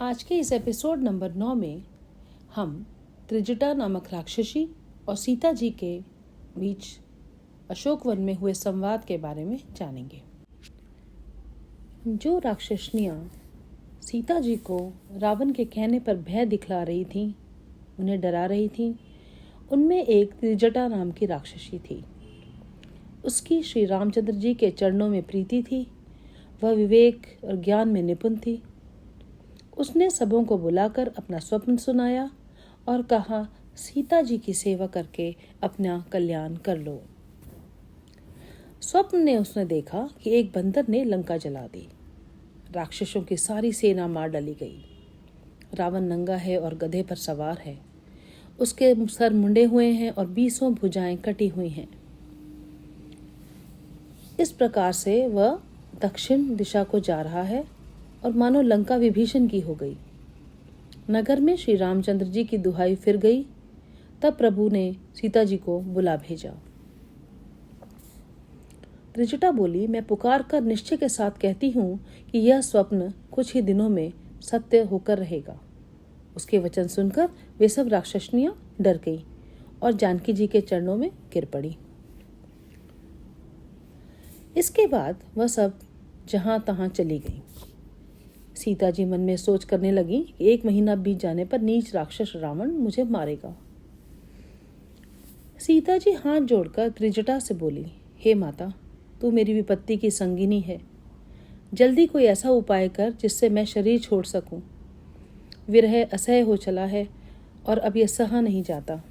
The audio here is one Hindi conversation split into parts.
आज के इस एपिसोड नंबर 9 में हम त्रिजटा नामक राक्षसी और सीता जी के बीच अशोक वन में हुए संवाद के बारे में जानेंगे। जो राक्षसनियाँ सीता जी को रावण के कहने पर भय दिखला रही थीं, उन्हें डरा रही थीं, उनमें एक त्रिजटा नाम की राक्षसी थी। उसकी श्री रामचंद्र जी के चरणों में प्रीति थी। वह विवेक और ज्ञान में निपुण थी। उसने सबों को बुलाकर अपना स्वप्न सुनाया और कहा, सीता जी की सेवा करके अपना कल्याण कर लो। स्वप्न में उसने देखा कि एक बंदर ने लंका जला दी। राक्षसों की सारी सेना मार डाली गई। रावण नंगा है और गधे पर सवार है। उसके सर मुंडे हुए हैं और 20 भुजाएं कटी हुई हैं। इस प्रकार से वह दक्षिण दिशा को जा रहा है और मानो लंका विभीषण की हो गई। नगर में श्री रामचंद्र जी की दुहाई फिर गई। तब प्रभु ने सीता जी को बुला भेजा। त्रिजटा बोली, मैं पुकार कर निश्चय के साथ कहती हूँ कि यह स्वप्न कुछ ही दिनों में सत्य होकर रहेगा। उसके वचन सुनकर वे सब राक्षसनियाँ डर गई और जानकी जी के चरणों में गिर पड़ी। इसके बाद वह सब जहां तहां चली गई। सीता जी मन में सोच करने लगी कि 1 महीना बीत जाने पर नीच राक्षस रावण मुझे मारेगा। सीता जी हाथ जोड़कर त्रिजटा से बोली, हे माता, तू मेरी विपत्ति की संगिनी है। जल्दी कोई ऐसा उपाय कर जिससे मैं शरीर छोड़ सकूं। विरह असह्य हो चला है और अब यह सहा नहीं जाता।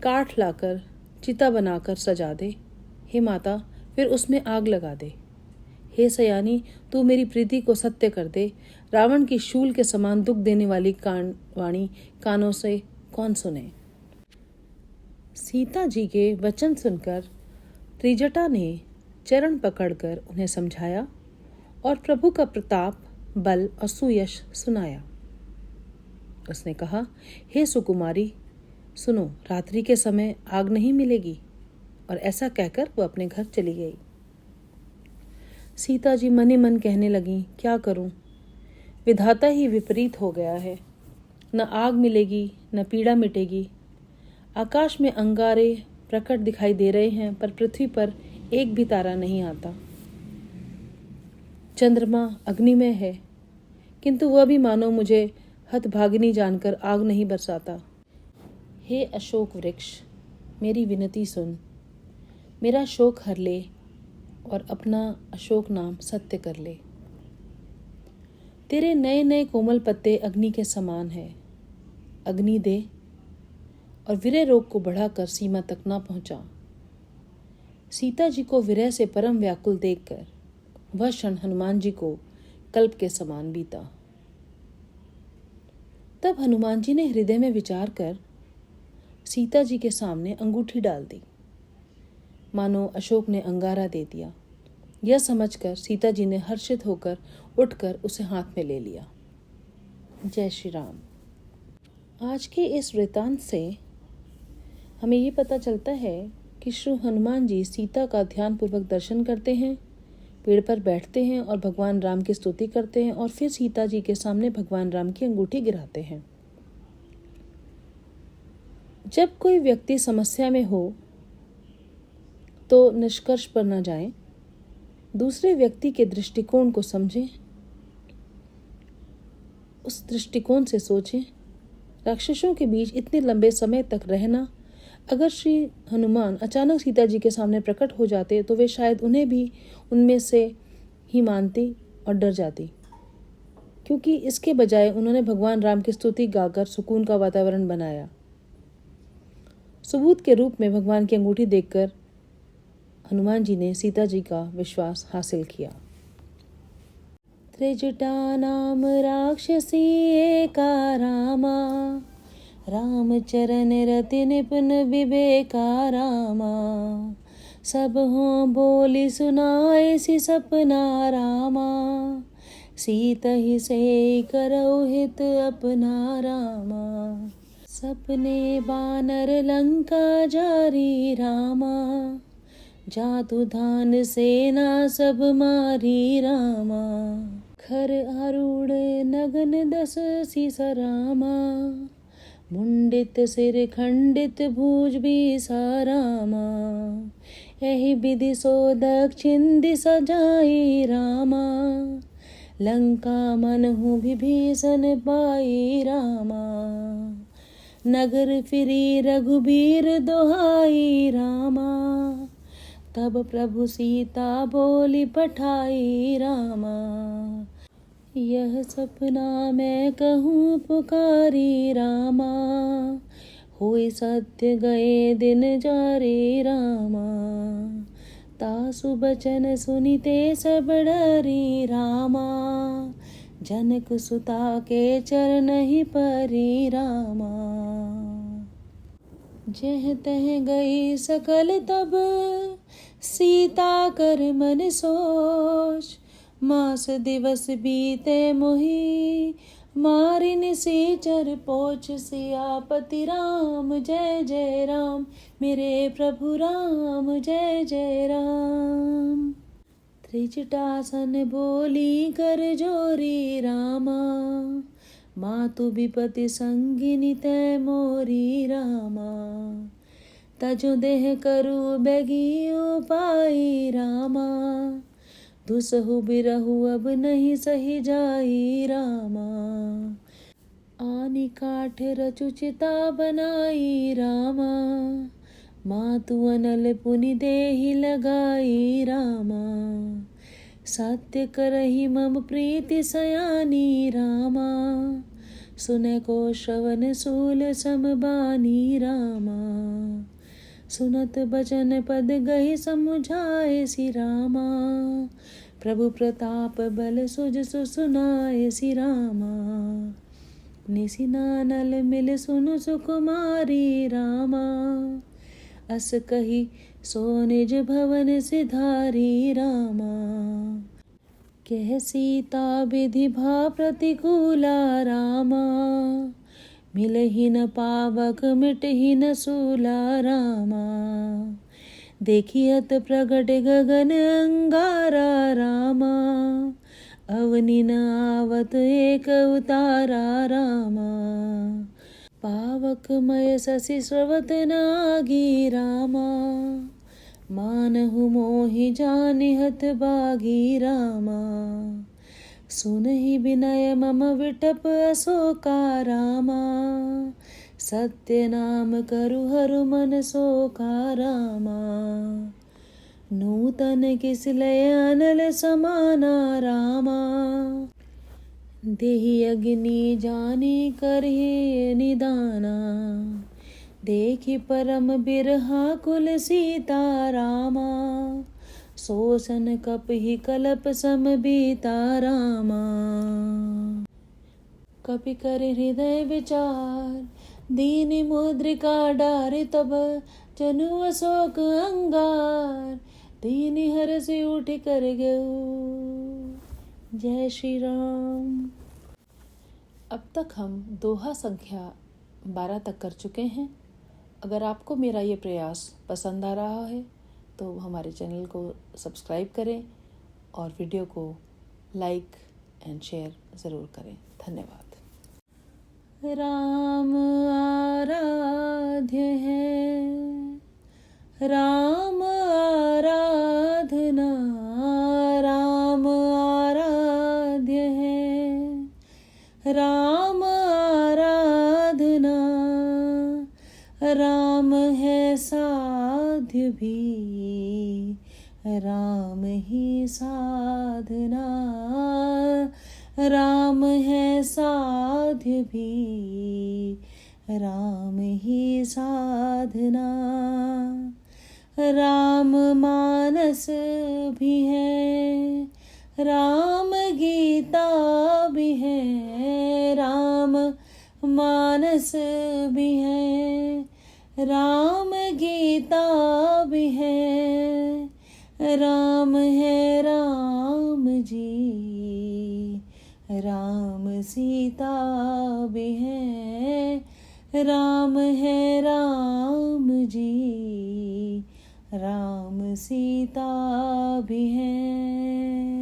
काठ लाकर चिता बनाकर सजा दे। हे माता, फिर उसमें आग लगा दे। हे सयानी, तू मेरी प्रीति को सत्य कर दे। रावण की शूल के समान दुख देने वाली वाणी कानों से कौन सुने। सीता जी के वचन सुनकर त्रिजटा ने चरण पकड़कर उन्हें समझाया और प्रभु का प्रताप, बल और सुयश सुनाया। उसने कहा, हे सुकुमारी, सुनो, रात्रि के समय आग नहीं मिलेगी। और ऐसा कहकर वो अपने घर चली गई। सीता जी मन ही मन कहने लगी, क्या करूं, विधाता ही विपरीत हो गया है। न आग मिलेगी न पीड़ा मिटेगी। आकाश में अंगारे प्रकट दिखाई दे रहे हैं पर पृथ्वी पर एक भी तारा नहीं आता। चंद्रमा अग्निमय है किंतु वह भी मानो मुझे हतभागिनी जानकर आग नहीं बरसाता। हे अशोक वृक्ष, मेरी विनती सुन। मेरा शोक हर ले और अपना अशोक नाम सत्य कर ले। तेरे नए नए कोमल पत्ते अग्नि के समान है। अग्नि दे और विरह रोग को बढ़ाकर सीमा तक ना पहुंचा। सीता जी को विरह से परम व्याकुल देखकर वह क्षण हनुमान जी को कल्प के समान बीता। तब हनुमान जी ने हृदय में विचार कर सीता जी के सामने अंगूठी डाल दी। मानो अशोक ने अंगारा दे दिया। यह समझकर सीता जी ने हर्षित होकर उठकर उसे हाथ में ले लिया। जय श्री राम। आज के इस वृतांत से हमें ये पता चलता है कि श्री हनुमान जी सीता का ध्यानपूर्वक दर्शन करते हैं, पेड़ पर बैठते हैं और भगवान राम की स्तुति करते हैं और फिर सीता जी के सामने भगवान राम की अंगूठी गिराते हैं। जब कोई व्यक्ति समस्या में हो तो निष्कर्ष पर न जाएं, दूसरे व्यक्ति के दृष्टिकोण को समझें, उस दृष्टिकोण से सोचें। राक्षसों के बीच इतने लंबे समय तक रहना, अगर श्री हनुमान अचानक सीता जी के सामने प्रकट हो जाते तो वे शायद उन्हें भी उनमें से ही मानती और डर जाती, क्योंकि इसके बजाय उन्होंने भगवान राम की स्तुति गाकर सुकून का वातावरण बनाया। सबूत के रूप में भगवान की अंगूठी देखकर हनुमान जी ने सीता जी का विश्वास हासिल किया। त्रिजटा नाम राक्षसी एका रामा, रामचरण रति निपुण विवेका रामा। सब हो बोली सुनाए सी सपना रामा, सीता ही से करौ हित अपना रामा। सपने बानर लंका जारी रामा, जातु धान सेना सब मारी रामा। खर आरूढ़ नगन दस सीसा रामा, मुंडित सिर खंडित भुज बिसा रामा, यही विधि सो दक्षिण दिशा जाई रामा, लंका मनहु विभीषण पाई रामा, नगर फिरी रघुबीर दोहाई रामा, तब प्रभु सीता बोली पठाई रामा, यह सपना मैं कहूँ पुकारी रामा, हुई सत्य गए दिन जारे रामा, तासु बचन सुनिते सब डरी रामा, जनक सुता के चरण ही परी रामा, जह तह गई सकल तब सीता कर मन सोच, मास दिवस बीते मोहि मारि निशाचर पोच, सियापति राम जय जय राम, मेरे प्रभु राम जय जय राम, त्रिजटासन बोली कर जोरी रामा, मातु विपति संगिनी तै मोरी रामा, तजु देह करू बेगी उपाई रामा, दुसहु बिरहु अब नहीं सही जाई रामा, आनी काठ रचु चिता बनाई रामा, मातु अनल पुनि देहि लगाई रामा, सत्य करहि मम प्रीति सयानी रामा, सुने को श्रवण सूल समबानी रामा, सुनत बचन पद गई समुझाए सी रामा, प्रभु प्रताप बल सुज सुनाए सी रामा, निसिनानल मिल सुनु सुकुमारी रामा, अस कही सो निज भवन सिधारी रामा, कह सीता विधि भा प्रतिकूला रामा, मिलहि न पावक मिटहि न सूला रामा, देखियत प्रगट गगन अंगारा रामा, अवनि न आवत एक उतारा रामा, पावकमय शशि स्रवत नागी रामा, मानहु मोहि जानिहत बागी रामा, सुनहि विनय मम विटप अशोका रामा, सत्य नाम करु हरु मन शोका रामा, नूतन किस लय अनल समाना रामा, देहि अग्नि जानी करहि निदाना, देखि परम बिरहा कुल सीता रामा, शोषण कपि कलप सम बीता रामा, कपि कर हृदय विचार दीन मुद्रिका डारि, तब जनु अशोक अंगार, दीन हर से उठ कर गऊ। जय श्री राम। अब तक हम दोहा संख्या 12 तक कर चुके हैं। अगर आपको मेरा ये प्रयास पसंद आ रहा है तो हमारे चैनल को सब्सक्राइब करें और वीडियो को लाइक एंड शेयर ज़रूर करें। धन्यवाद। राम आराध्य है, राम आराधना, राम आराध्य है, राम आराधना, राम है साध्य भी, राम ही साधना, राम है साध्य भी, राम ही साधना, राम मानस भी है, राम गीता भी है, राम मानस भी है, राम गीता भी है, राम है राम जी, राम सीता भी है, राम है राम जी, राम सीता भी है।